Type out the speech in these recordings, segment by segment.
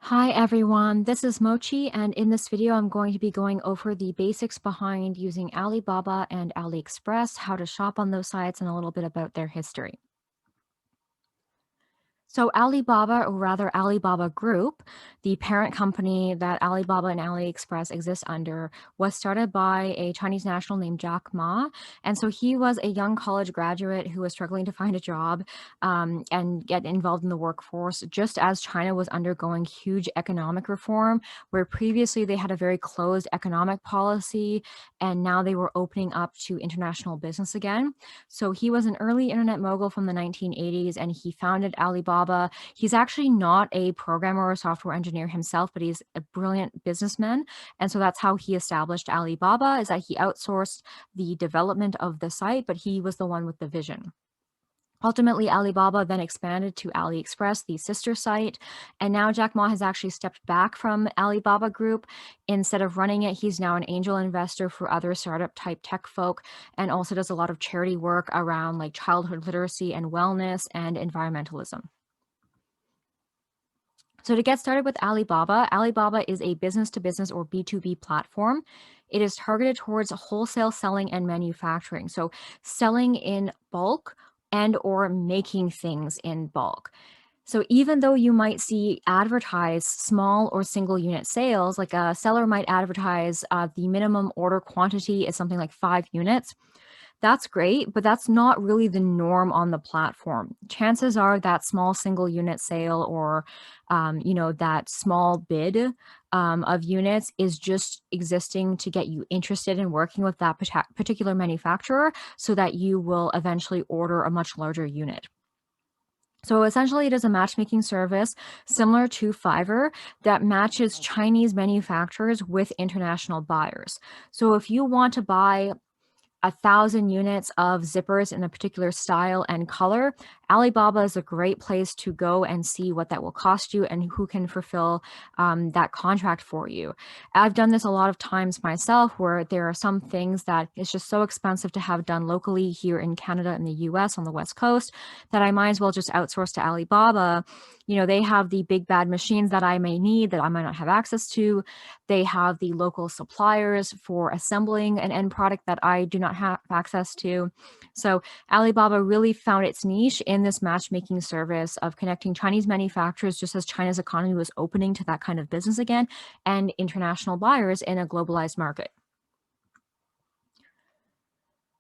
Hi everyone, this is Mochi, and in this video I'm going to be going over the basics behind using Alibaba and Aliexpress, how to shop on those sites, and a little bit about their history. So Alibaba, or rather Alibaba Group, the parent company that Alibaba and AliExpress exist under, was started by a Chinese national named Jack Ma. And so he was a young college graduate who was struggling to find a job and get involved in the workforce, just as China was undergoing huge economic reform, where previously they had a very closed economic policy, and now they were opening up to international business again. So he was an early internet mogul from the 1980s, and he founded Alibaba. He's actually not a programmer or software engineer himself, but he's a brilliant businessman. And so that's how he established Alibaba, is that he outsourced the development of the site, but he was the one with the vision. Ultimately, Alibaba then expanded to AliExpress, the sister site, and now Jack Ma has actually stepped back from Alibaba Group. Instead of running it, he's now an angel investor for other startup type tech folk, and also does a lot of charity work around like childhood literacy and wellness and environmentalism. So to get started with Alibaba, Alibaba is a business-to-business or B2B platform. It is targeted towards wholesale selling and manufacturing. So selling in bulk and or making things in bulk. So even though you might see advertised small or single unit sales, like a seller might advertise the minimum order quantity is something like 5 units, that's great, but that's not really the norm on the platform. Chances are that small single unit sale or, that small bid of units is just existing to get you interested in working with that particular manufacturer so that you will eventually order a much larger unit. So essentially, it is a matchmaking service similar to Fiverr that matches Chinese manufacturers with international buyers. So if you want to buy 1,000 units of zippers in a particular style and color, Alibaba is a great place to go and see what that will cost you and who can fulfill that contract for you. I've done this a lot of times myself, where there are some things that it's just so expensive to have done locally here in Canada and the US on the West Coast that I might as well just outsource to Alibaba. They have the big bad machines that I may need that I might not have access to. They have the local suppliers for assembling an end product that I do not have access to. So Alibaba really found its niche in this matchmaking service of connecting Chinese manufacturers, just as China's economy was opening to that kind of business again, and international buyers in a globalized market.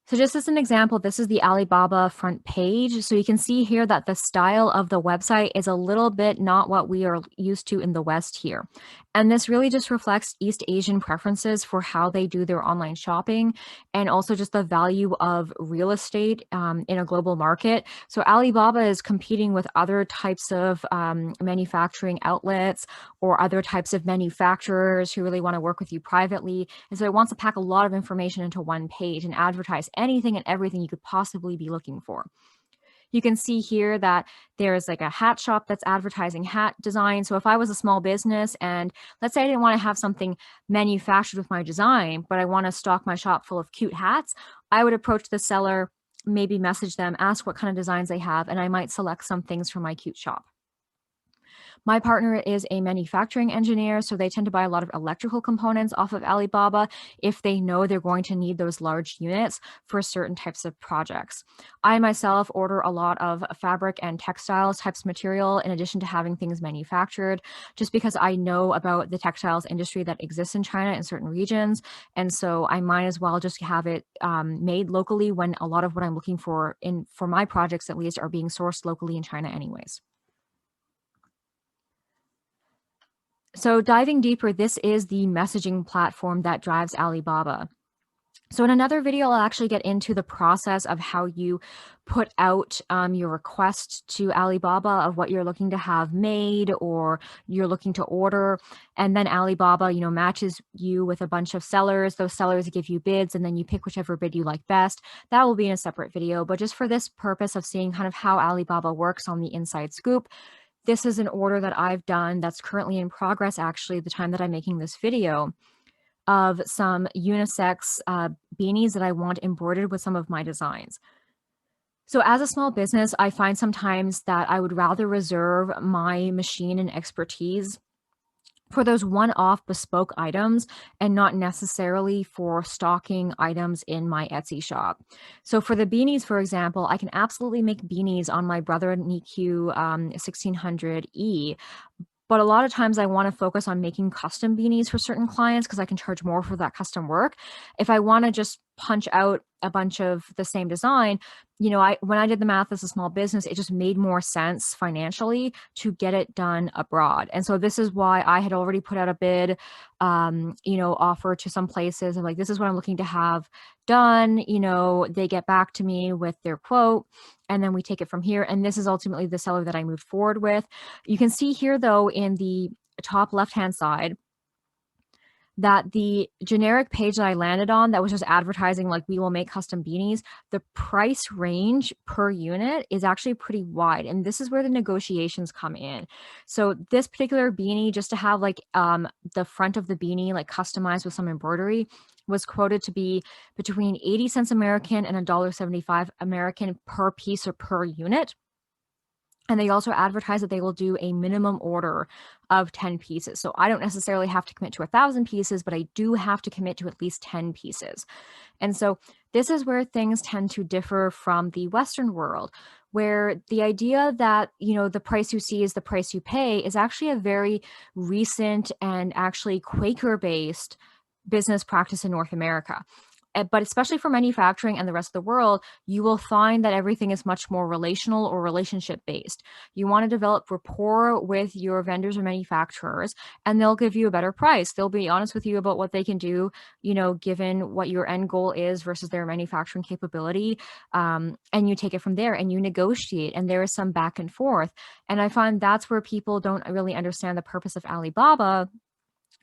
So just as an example, this is the Alibaba front page. So you can see here that the style of the website is a little bit not what we are used to in the West here. And this really just reflects East Asian preferences for how they do their online shopping, and also just the value of real estate in a global market. So Alibaba is competing with other types of manufacturing outlets or other types of manufacturers who really want to work with you privately. And so it wants to pack a lot of information into one page and advertise anything and everything you could possibly be looking for. You can see here that there's like a hat shop that's advertising hat design. So if I was a small business and let's say I didn't want to have something manufactured with my design, but I want to stock my shop full of cute hats, I would approach the seller, maybe message them, ask what kind of designs they have, and I might select some things for my cute shop. My partner is a manufacturing engineer, so they tend to buy a lot of electrical components off of Alibaba if they know they're going to need those large units for certain types of projects. I myself order a lot of fabric and textiles types of material in addition to having things manufactured, just because I know about the textiles industry that exists in China in certain regions. And so I might as well just have it made locally when a lot of what I'm looking for for my projects at least are being sourced locally in China anyways. So diving deeper, this is the messaging platform that drives Alibaba. So in another video, I'll actually get into the process of how you put out your request to Alibaba of what you're looking to have made or you're looking to order. And then Alibaba, matches you with a bunch of sellers. Those sellers give you bids, and then you pick whichever bid you like best. That will be in a separate video. But just for this purpose of seeing kind of how Alibaba works on the inside scoop, this is an order that I've done that's currently in progress, actually, the time that I'm making this video, of some unisex beanies that I want embroidered with some of my designs. So as a small business, I find sometimes that I would rather reserve my machine and expertise for those one-off bespoke items and not necessarily for stocking items in my Etsy shop. So for the beanies, for example, I can absolutely make beanies on my Brother NICU 1600E, but a lot of times I want to focus on making custom beanies for certain clients because I can charge more for that custom work. If I want to just punch out a bunch of the same design, when I did the math as a small business, it just made more sense financially to get it done abroad. And so this is why I had already put out a bid, offer to some places. And like, this is what I'm looking to have done. They get back to me with their quote, and then we take it from here. And this is ultimately the seller that I moved forward with. You can see here, though, in the top left-hand side, that the generic page that I landed on that was just advertising like we will make custom beanies, the price range per unit is actually pretty wide. And this is where the negotiations come in. So this particular beanie, just to have like the front of the beanie like customized with some embroidery, was quoted to be between 80 cents American and $1.75 American per piece or per unit. And they also advertise that they will do a minimum order of 10 pieces. So I don't necessarily have to commit to 1,000 pieces, but I do have to commit to at least 10 pieces. And so this is where things tend to differ from the Western world, where the idea that, the price you see is the price you pay is actually a very recent and actually Quaker-based business practice in North America. But especially for manufacturing and the rest of the world, you will find that everything is much more relational or relationship based. You want to develop rapport with your vendors or manufacturers, and they'll give you a better price. They'll be honest with you about what they can do, given what your end goal is versus their manufacturing capability. And you take it from there and you negotiate, and there is some back and forth. And I find that's where people don't really understand the purpose of Alibaba,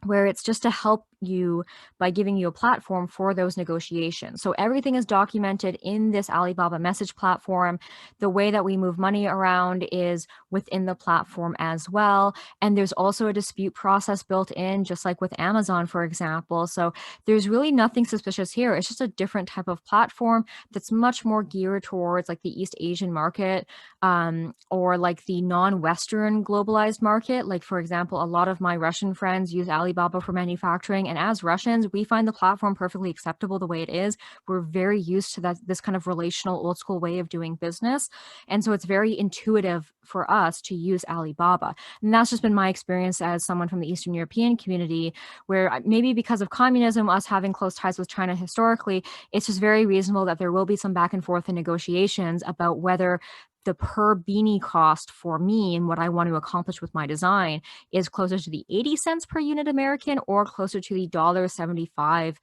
where it's just to help you by giving you a platform for those negotiations. So everything is documented in this Alibaba message platform. The way that we move money around is within the platform as well. And there's also a dispute process built in, just like with Amazon, for example. So there's really nothing suspicious here. It's just a different type of platform that's much more geared towards like the East Asian market, or like the non-Western globalized market. Like, for example, a lot of my Russian friends use Alibaba for manufacturing. And as Russians, we find the platform perfectly acceptable the way it is. We're very used to this kind of relational old school way of doing business. And so it's very intuitive for us to use Alibaba. And that's just been my experience as someone from the Eastern European community, where maybe because of communism, us having close ties with China historically, it's just very reasonable that there will be some back and forth in negotiations about whether the per beanie cost for me and what I want to accomplish with my design is closer to the 80 cents per unit American or closer to the $1.75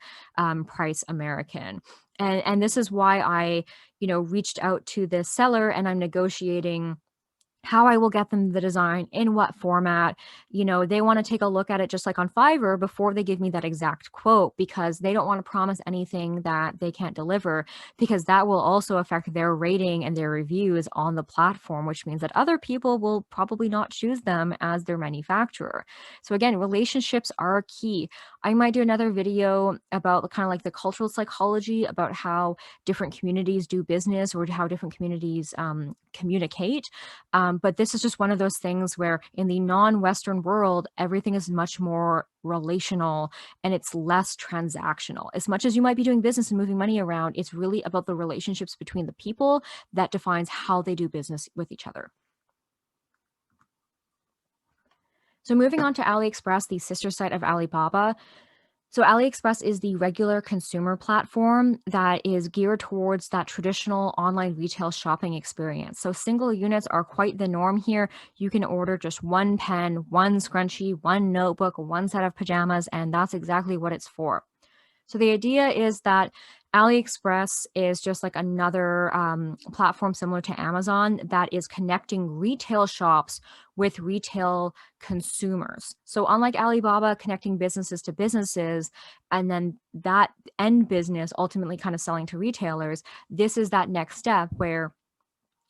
price American. And this is why I, reached out to the seller and I'm negotiating how I will get them the design, in what format. They want to take a look at it just like on Fiverr before they give me that exact quote, because they don't want to promise anything that they can't deliver, because that will also affect their rating and their reviews on the platform, which means that other people will probably not choose them as their manufacturer. So again, relationships are key. I might do another video about kind of like the cultural psychology about how different communities do business or how different communities communicate. But this is just one of those things where in the non-Western world, everything is much more relational and it's less transactional. As much as you might be doing business and moving money around, it's really about the relationships between the people that defines how they do business with each other. So moving on to Aliexpress, the sister site of Alibaba. So Aliexpress is the regular consumer platform that is geared towards that traditional online retail shopping experience. So single units are quite the norm here. You can order just one pen, one scrunchie, one notebook, one set of pajamas, and that's exactly what it's for. So the idea is that AliExpress is just like another platform similar to Amazon that is connecting retail shops with retail consumers. So unlike Alibaba connecting businesses to businesses, and then that end business ultimately kind of selling to retailers, this is that next step where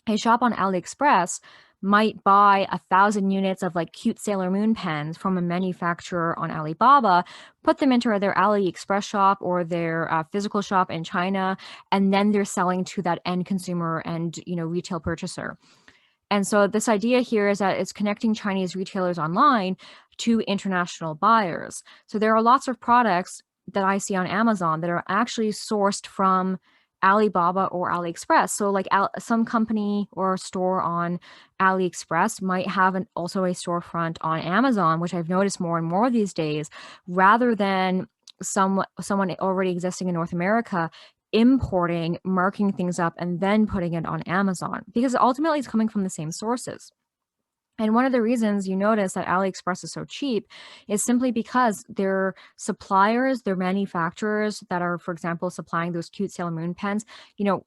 a shop on AliExpress might buy 1,000 units of like cute Sailor Moon pens from a manufacturer on Alibaba, put them into their AliExpress shop or their physical shop in China, and then they're selling to that end consumer and retail purchaser. And so this idea here is that it's connecting Chinese retailers online to international buyers. So there are lots of products that I see on Amazon that are actually sourced from Alibaba or AliExpress. So like some company or store on AliExpress might have also a storefront on Amazon, which I've noticed more and more these days, rather than someone already existing in North America importing, marking things up, and then putting it on Amazon because ultimately it's coming from the same sources. And one of the reasons you notice that AliExpress is so cheap is simply because their suppliers, their manufacturers that are, for example, supplying those cute Sailor Moon pens,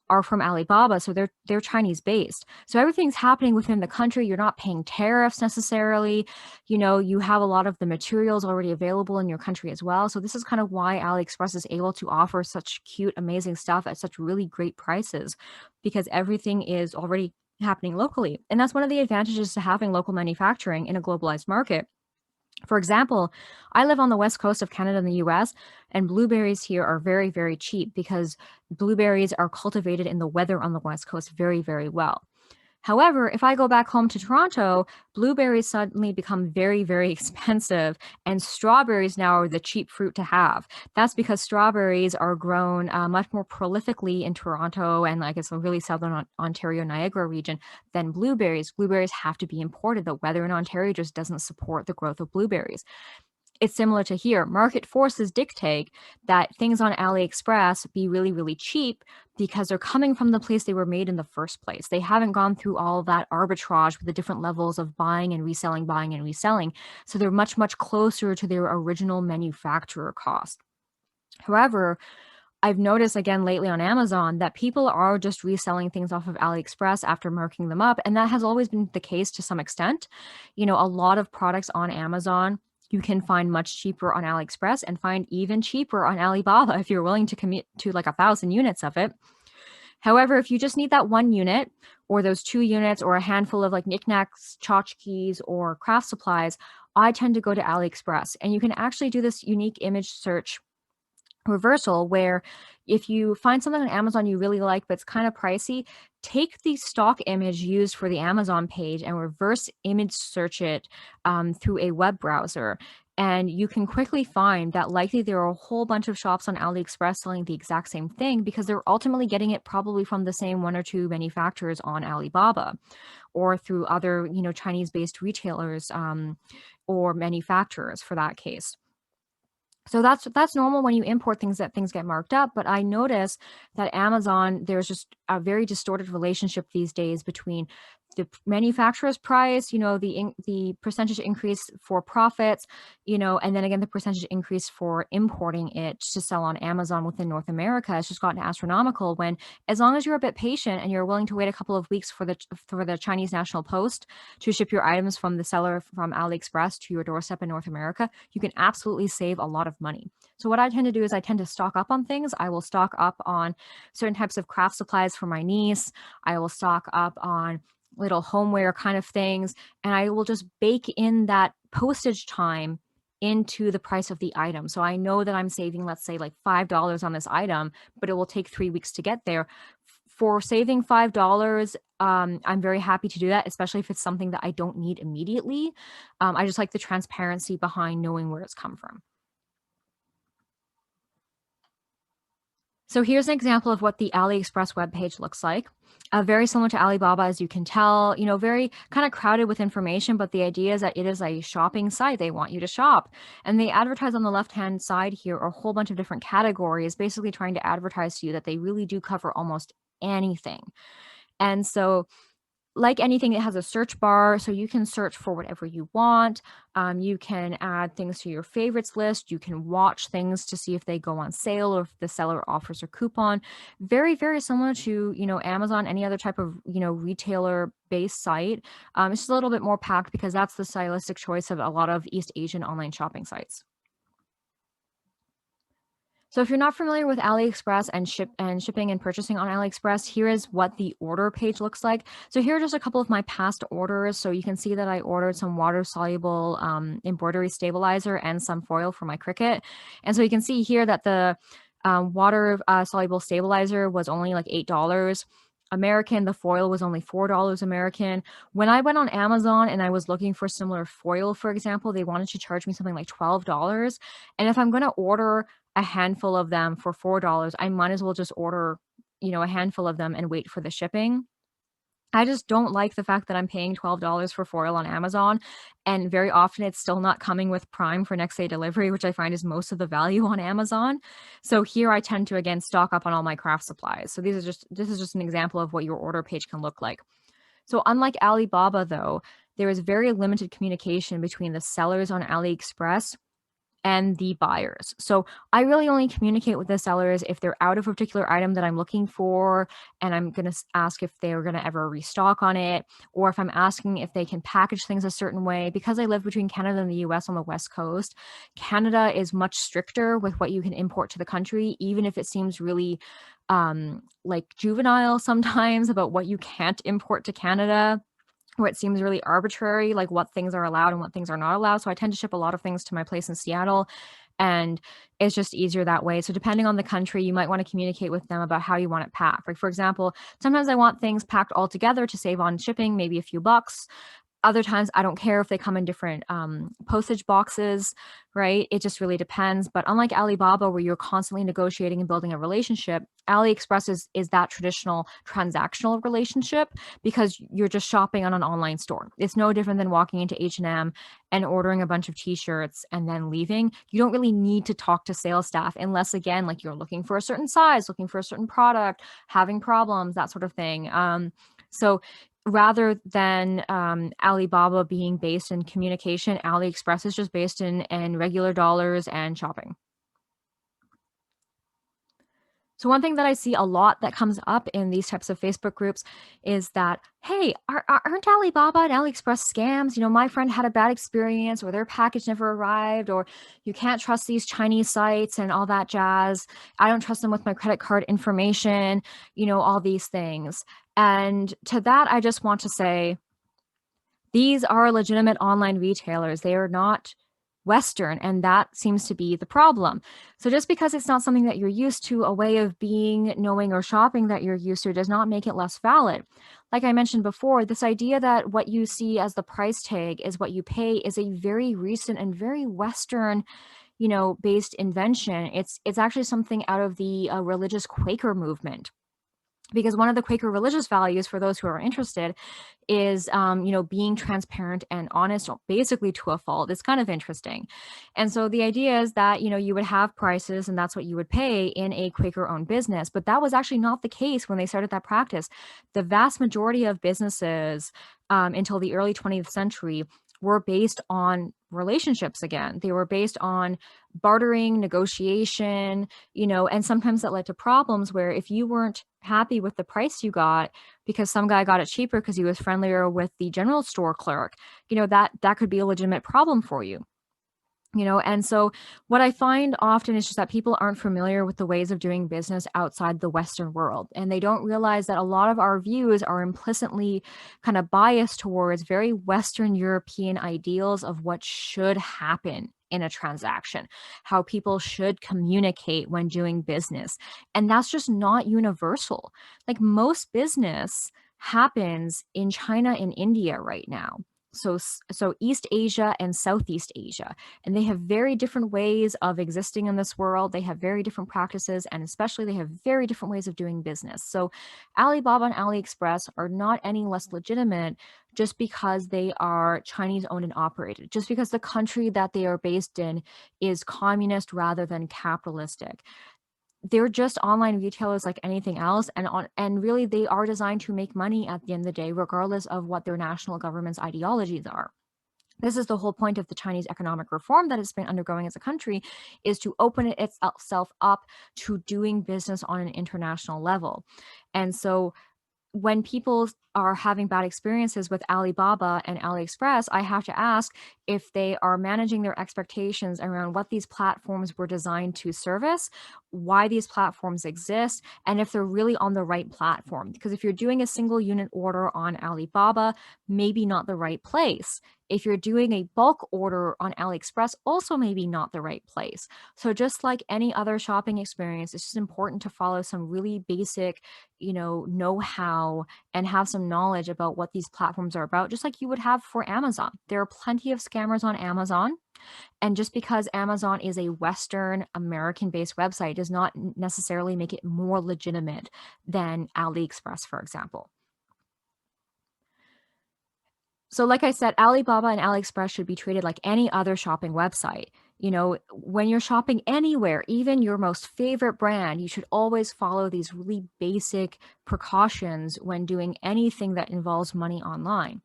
are from Alibaba, so they're Chinese based. So everything's happening within the country. You're not paying tariffs necessarily. You have a lot of the materials already available in your country as well. So this is kind of why AliExpress is able to offer such cute, amazing stuff at such really great prices because everything is already happening locally. And that's one of the advantages to having local manufacturing in a globalized market. For example, I live on the west coast of Canada in the US, and blueberries here are very, very cheap because blueberries are cultivated in the weather on the west coast very, very well. However, if I go back home to Toronto, blueberries suddenly become very, very expensive, and strawberries now are the cheap fruit to have. That's because strawberries are grown much more prolifically in Toronto and I guess the really southern Ontario, Niagara region than blueberries. Blueberries have to be imported. The weather in Ontario just doesn't support the growth of blueberries. It's similar to here. Market forces dictate that things on AliExpress be really, really cheap because they're coming from the place they were made in the first place. They haven't gone through all of that arbitrage with the different levels of buying and reselling, buying and reselling. So they're much, much closer to their original manufacturer cost. However, I've noticed again lately on Amazon that people are just reselling things off of AliExpress after marking them up. And that has always been the case to some extent. A lot of products on Amazon you can find much cheaper on AliExpress and find even cheaper on Alibaba if you're willing to commit to like 1,000 units of it. However, if you just need that 1 unit or those 2 units or a handful of like knickknacks, tchotchkes, or craft supplies, I tend to go to AliExpress. And you can actually do this unique image search reversal where if you find something on Amazon you really like but it's kind of pricey, take the stock image used for the Amazon page and reverse image search it through a web browser. And you can quickly find that likely there are a whole bunch of shops on AliExpress selling the exact same thing because they're ultimately getting it probably from the same one or two manufacturers on Alibaba or through other, Chinese-based retailers or manufacturers for that case. So that's normal when you import things that things get marked up. But I notice that Amazon, there's just a very distorted relationship these days between the manufacturer's price, the percentage increase for profits, and then again the percentage increase for importing it to sell on Amazon within North America has just gotten astronomical. When as long as you're a bit patient and you're willing to wait a couple of weeks for the Chinese National Post to ship your items from the seller from AliExpress to your doorstep in North America, you can absolutely save a lot of money. So what I tend to do is I tend to stock up on things. I will stock up on certain types of craft supplies for my niece. I will stock up on little homeware kind of things, and I will just bake in that postage time into the price of the item. So I know that I'm saving, let's say, like $5 on this item, but it will take 3 weeks to get there. For saving $5, I'm very happy to do that, especially if it's something that I don't need immediately. I just like the transparency behind knowing where it's come from. So here's an example of what the AliExpress webpage looks like. Very similar to Alibaba, as you can tell, very kind of crowded with information, but the idea is that it is a shopping site. They want you to shop. And they advertise on the left-hand side here a whole bunch of different categories, basically trying to advertise to you that they really do cover almost anything. And so like anything, it has a search bar, so you can search for whatever you want. You can add things to your favorites list. You can watch things to see if they go on sale or if the seller offers a coupon. Very, very similar to, Amazon, any other type of, retailer-based site. It's just a little bit more packed because that's the stylistic choice of a lot of East Asian online shopping sites. So if you're not familiar with AliExpress and shipping and purchasing on AliExpress, here is what the order page looks like. So here are just a couple of my past orders. So you can see that I ordered some water-soluble embroidery stabilizer and some foil for my Cricut. And so you can see here that the water soluble stabilizer was only like $8. American. The foil was only $4 American. When I went on Amazon and I was looking for similar foil, for example, they wanted to charge me something like $12. And if I'm going to order a handful of them for $4, I might as well just order, a handful of them and wait for the shipping. I just don't like the fact that I'm paying $12 for foil on Amazon, and very often it's still not coming with Prime for next day delivery, which I find is most of the value on Amazon. So here I tend to again stock up on all my craft supplies. So this is just an example of what your order page can look like. So unlike Alibaba though, there is very limited communication between the sellers on AliExpress and the buyers. So I really only communicate with the sellers if they're out of a particular item that I'm looking for, and I'm going to ask if they're going to ever restock on it, or if I'm asking if they can package things a certain way. Because I live between Canada and the US on the West Coast, Canada is much stricter with what you can import to the country, even if it seems really like juvenile sometimes about what you can't import to Canada, where it seems really arbitrary, like what things are allowed and what things are not allowed. So I tend to ship a lot of things to my place in Seattle, and it's just easier that way. So depending on the country, you might want to communicate with them about how you want it packed. Like for example, sometimes I want things packed all together to save on shipping, maybe a few bucks. Other times, I don't care if they come in different postage boxes, right? It just really depends. But unlike Alibaba, where you're constantly negotiating and building a relationship, AliExpress is that traditional transactional relationship because you're just shopping on an online store. It's no different than walking into H&M and ordering a bunch of t-shirts and then leaving. You don't really need to talk to sales staff unless, again, like you're looking for a certain size, looking for a certain product, having problems, that sort of thing. So rather than Alibaba being based in communication, AliExpress is just based in regular dollars and shopping. So one thing that I see a lot that comes up in these types of Facebook groups is that, hey, aren't Alibaba and AliExpress scams? My friend had a bad experience, or their package never arrived, or you can't trust these Chinese sites and all that jazz. I don't trust them with my credit card information, all these things. And to that, I just want to say, these are legitimate online retailers. They are not Western, and that seems to be the problem. So just because it's not something that you're used to, a way of being, knowing, or shopping that you're used to, does not make it less valid. Like I mentioned before, this idea that what you see as the price tag is what you pay is a very recent and very Western, based invention. It's actually something out of the religious Quaker movement. Because one of the Quaker religious values, for those who are interested, is being transparent and honest, basically to a fault. It's kind of interesting. And so the idea is that you would have prices and that's what you would pay in a Quaker owned business, but that was actually not the case when they started that practice. The vast majority of businesses until the early 20th century were based on relationships. Again, they were based on bartering, negotiation, and sometimes that led to problems where if you weren't happy with the price you got because some guy got it cheaper because he was friendlier with the general store clerk, that could be a legitimate problem for you. And so what I find often is just that people aren't familiar with the ways of doing business outside the Western world. And they don't realize that a lot of our views are implicitly kind of biased towards very Western European ideals of what should happen in a transaction, how people should communicate when doing business. And that's just not universal. Like most business happens in China and India right now. So East Asia and Southeast Asia, and they have very different ways of existing in this world. They have very different practices, and especially they have very different ways of doing business. So Alibaba and AliExpress are not any less legitimate just because they are Chinese owned and operated, just because the country that they are based in is communist rather than capitalistic. They're just online retailers like anything else, and really they are designed to make money at the end of the day, regardless of what their national government's ideologies are. This is the whole point of the Chinese economic reform that it's been undergoing as a country, is to open itself up to doing business on an international level. And so when people are having bad experiences with Alibaba and AliExpress, I have to ask if they are managing their expectations around what these platforms were designed to service, why these platforms exist, and if they're really on the right platform. Because if you're doing a single unit order on Alibaba, maybe not the right place. If you're doing a bulk order on AliExpress, also maybe not the right place. So just like any other shopping experience, it's just important to follow some really basic, know-how and have some knowledge about what these platforms are about, just like you would have for Amazon. There are plenty of scammers on Amazon. And just because Amazon is a Western American based website does not necessarily make it more legitimate than AliExpress, for example. So, like I said, Alibaba and AliExpress should be treated like any other shopping website. When you're shopping anywhere, even your most favorite brand, you should always follow these really basic precautions when doing anything that involves money online.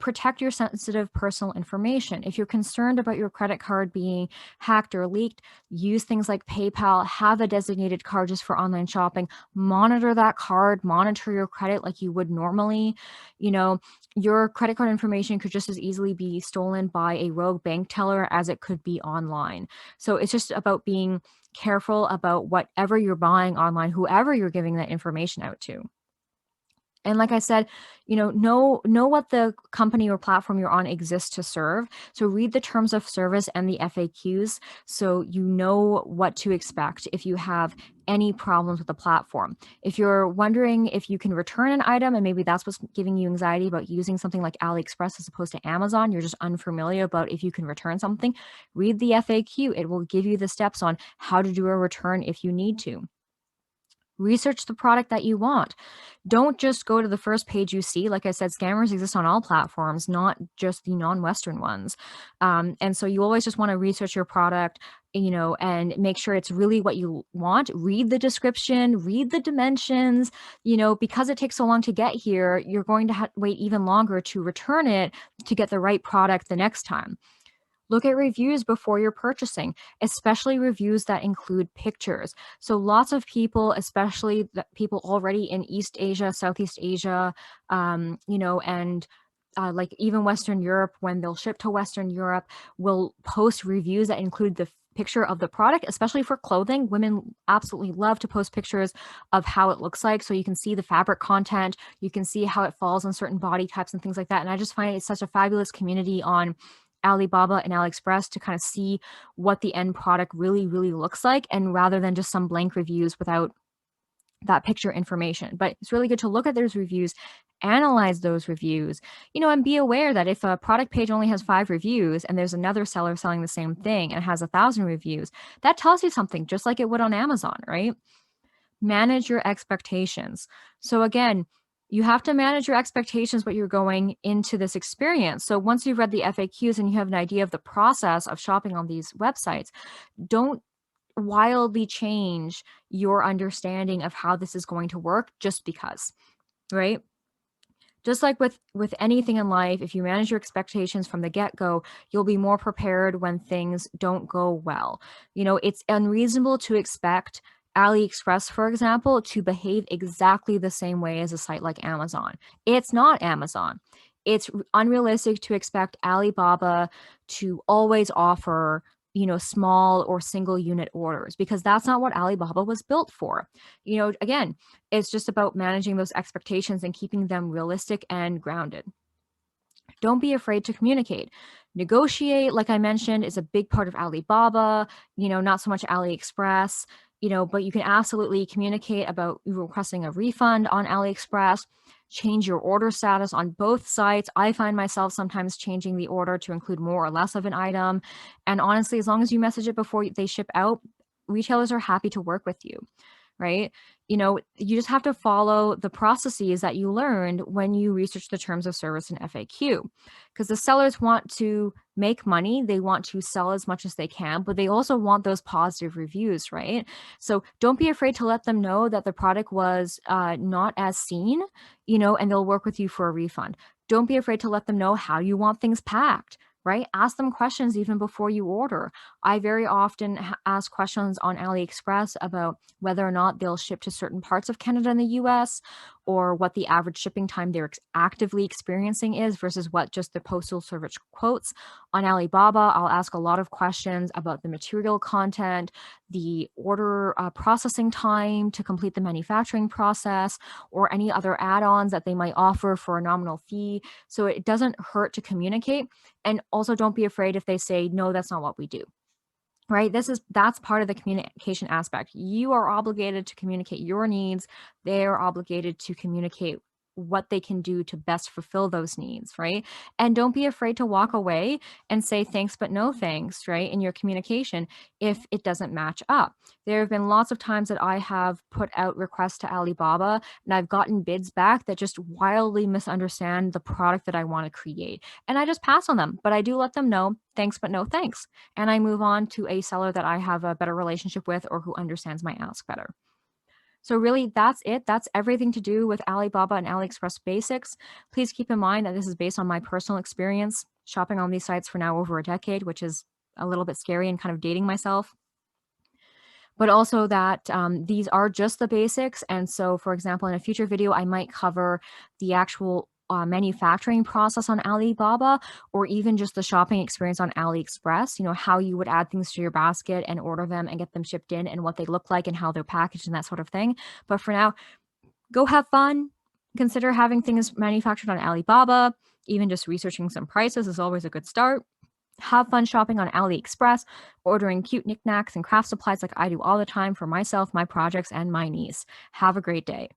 Protect your sensitive personal information. If you're concerned about your credit card being hacked or leaked, use things like PayPal, have a designated card just for online shopping, monitor that card, monitor your credit like you would normally. You know, your credit card information could just as easily be stolen by a rogue bank teller as it could be online. So it's just about being careful about whatever you're buying online, whoever you're giving that information out to. And like I said, know what the company or platform you're on exists to serve. So read the terms of service and the FAQs so you know what to expect if you have any problems with the platform. If you're wondering if you can return an item and maybe that's what's giving you anxiety about using something like AliExpress as opposed to Amazon, you're just unfamiliar about if you can return something, read the FAQ. It will give you the steps on how to do a return if you need to. Research the product that you want. Don't just go to the first page you see. Like I said, scammers exist on all platforms, not just the non-Western ones. And so you always just want to research your product, and make sure it's really what you want. Read the description, read the dimensions. Because it takes so long to get here, you're going to wait even longer to return it to get the right product the next time. Look at reviews before you're purchasing, especially reviews that include pictures. So lots of people, especially the people already in East Asia, Southeast Asia, and like even Western Europe, when they'll ship to Western Europe, will post reviews that include the picture of the product, especially for clothing. Women absolutely love to post pictures of how it looks like. So you can see the fabric content, you can see how it falls on certain body types and things like that. And I just find it's such a fabulous community on Alibaba and AliExpress to kind of see what the end product really, really looks like, and rather than just some blank reviews without that picture information. But it's really good to look at those reviews, analyze those reviews, and be aware that if a product page only has 5 reviews and there's another seller selling the same thing and has 1,000 reviews, that tells you something, just like it would on Amazon, right? Manage your expectations. So again, you have to manage your expectations what you're going into this experience. So once you've read the FAQs and you have an idea of the process of shopping on these websites, don't wildly change your understanding of how this is going to work just because, right? Just like with anything in life, if you manage your expectations from the get-go, you'll be more prepared when things don't go well. It's unreasonable to expect AliExpress, for example, to behave exactly the same way as a site like Amazon. It's not Amazon. It's unrealistic to expect Alibaba to always offer, small or single unit orders, because that's not what Alibaba was built for. Again, it's just about managing those expectations and keeping them realistic and grounded. Don't be afraid to communicate. Negotiate, like I mentioned, is a big part of Alibaba, not so much AliExpress, but you can absolutely communicate about requesting a refund on AliExpress, change your order status on both sites. I find myself sometimes changing the order to include more or less of an item. And honestly, as long as you message it before they ship out, retailers are happy to work with you, right? You just have to follow the processes that you learned when you research the terms of service and FAQ, because the sellers want to make money. They want to sell as much as they can, but they also want those positive reviews, right? So don't be afraid to let them know that the product was not as seen, and they'll work with you for a refund. Don't be afraid to let them know how you want things packed, right? Ask them questions even before you order. I very often ask questions on AliExpress about whether or not they'll ship to certain parts of Canada and the US, or what the average shipping time they're actively experiencing is versus what just the postal service quotes. On Alibaba, I'll ask a lot of questions about the material content, the order processing time to complete the manufacturing process, or any other add-ons that they might offer for a nominal fee. So it doesn't hurt to communicate. And also don't be afraid if they say, no, that's not what we do. Right? That's part of the communication aspect. You are obligated to communicate your needs. They are obligated to communicate what they can do to best fulfill those needs, right? And don't be afraid to walk away and say thanks but no thanks, right? In your communication if it doesn't match up. There have been lots of times that I have put out requests to Alibaba and I've gotten bids back that just wildly misunderstand the product that I want to create. And I just pass on them, but I do let them know thanks but no thanks, and I move on to a seller that I have a better relationship with or who understands my ask better. So really, that's it. That's everything to do with Alibaba and AliExpress basics. Please keep in mind that this is based on my personal experience shopping on these sites for now over a decade, which is a little bit scary and kind of dating myself. But also that these are just the basics. And so, for example, in a future video, I might cover the actual manufacturing process on Alibaba, or even just the shopping experience on AliExpress, how you would add things to your basket and order them and get them shipped in and what they look like and how they're packaged and that sort of thing. But for now, go have fun. Consider having things manufactured on Alibaba. Even just researching some prices is always a good start. Have fun shopping on AliExpress, ordering cute knickknacks and craft supplies like I do all the time for myself, my projects, and my niece. Have a great day.